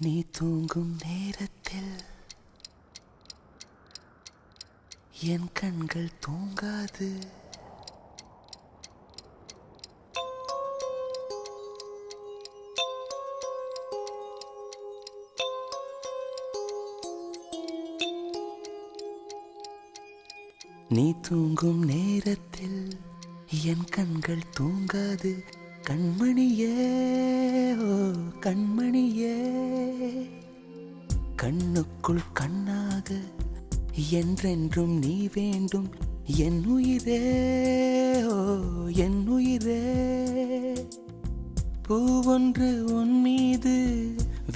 நீ தூங்கும் நேரத்தில் என் கண்கள் தூங்காது. நீ தூங்கும் நேரத்தில் என் கண்கள் தூங்காது. கண்மணியே, ஓ கண்மணியே, கண்ணுக்குள் கண்ணாக என்றென்றும் நீ வேண்டும். என் உயிரே, ஓ என் உயிரே, பூவொன்று உன் மீது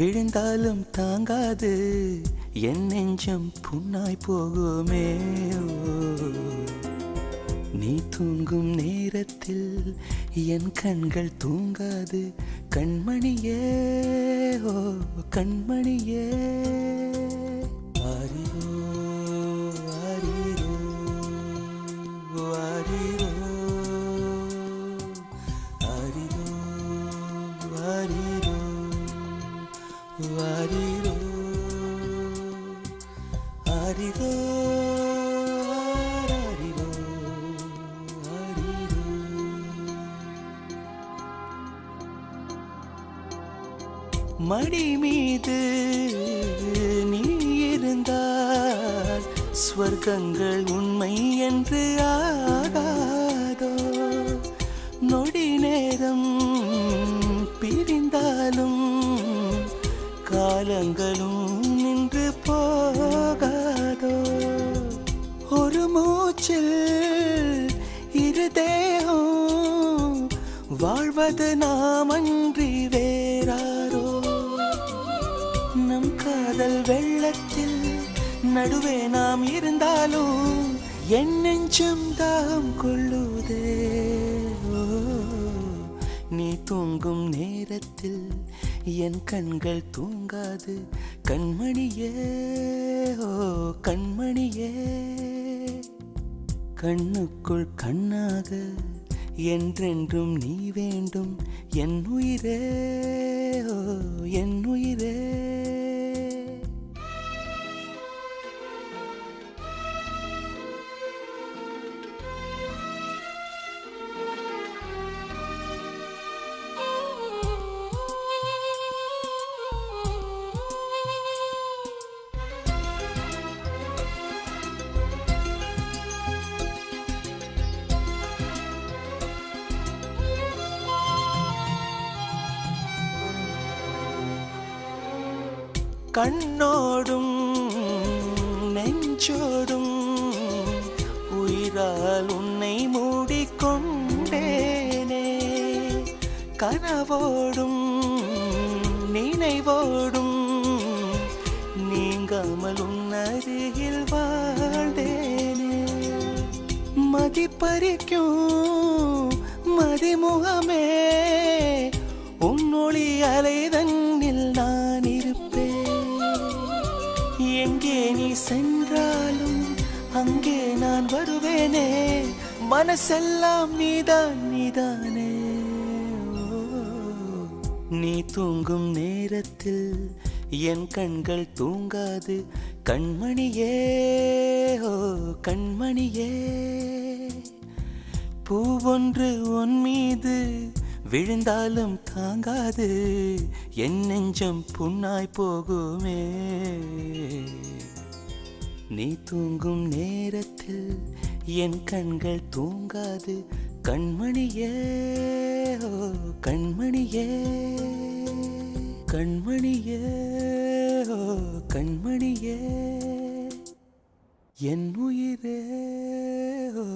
விழுந்தாலும் தாங்காது. என் நெஞ்சம் புண்ணாய் போகுமே. நீ தூங்கும் நேரத்தில் என் கண்கள் தூங்காது. கண்மணியே, ஓ கண்மணியே. ஆரிரோ ஆரிரோ ஆரிரோ ஆரிரோ ஆரிரோ ஆரிரோ ஆரிரோ. மடி மீது நீ இருந்தால் ஸ்வர்க்கங்கள் உண்மை என்று ஆகாதோ. நொடி நேரம் பிரிந்தாலும் காலங்களும் நின்று போகாதோ. ஒரு மூச்சில் இரு தேகம் வாழ்வது நாமன்றி வேறாரோ. நம் காதல் வெள்ளத்தில் நடுவே நாம் இருந்தாலும் என் நெஞ்சம் தாகம் கொள்ளுதே. நீ தூங்கும் நேரத்தில் என் கண்கள் தூங்காது. கண்மணியே, ஓ கண்மணியே, கண்ணுக்குள் கண்ணாக என்றென்றும் நீ வேண்டும். என் உயிரே, ஓ என் உயிரே. கண்ணோடும் நெஞ்சோடும் உயிரால் உன்னை மூடிக்கொண்டேனே. கனவோடும் நினைவோடும் நீங்காமல் உன் அருகில் வாழ்ந்தேனே. மதிப்பறிக்கும் மதிமுகமே, உன்னொளி அலைதன்னில் நான் இருப்பேன். எங்கே நீ சென்றாலும் அங்கே நான் வருவேனே. மனசெல்லாம் நீதான் நீதானே. நீ தூங்கும் நேரத்தில் என் கண்கள் தூங்காது. கண்மணியே, ஓ கண்மணியே, பூவொன்று உன் மீது விழுந்தாலும் தாங்காது. என் நெஞ்சம் புண்ணாய் போகுமே. நீ தூங்கும் நேரத்தில் என் கண்கள் தூங்காது. கண்மணியே, ஓ கண்மணியே, கண்மணியே, ஓ கண்மணியே, என் உயிரே, ஓ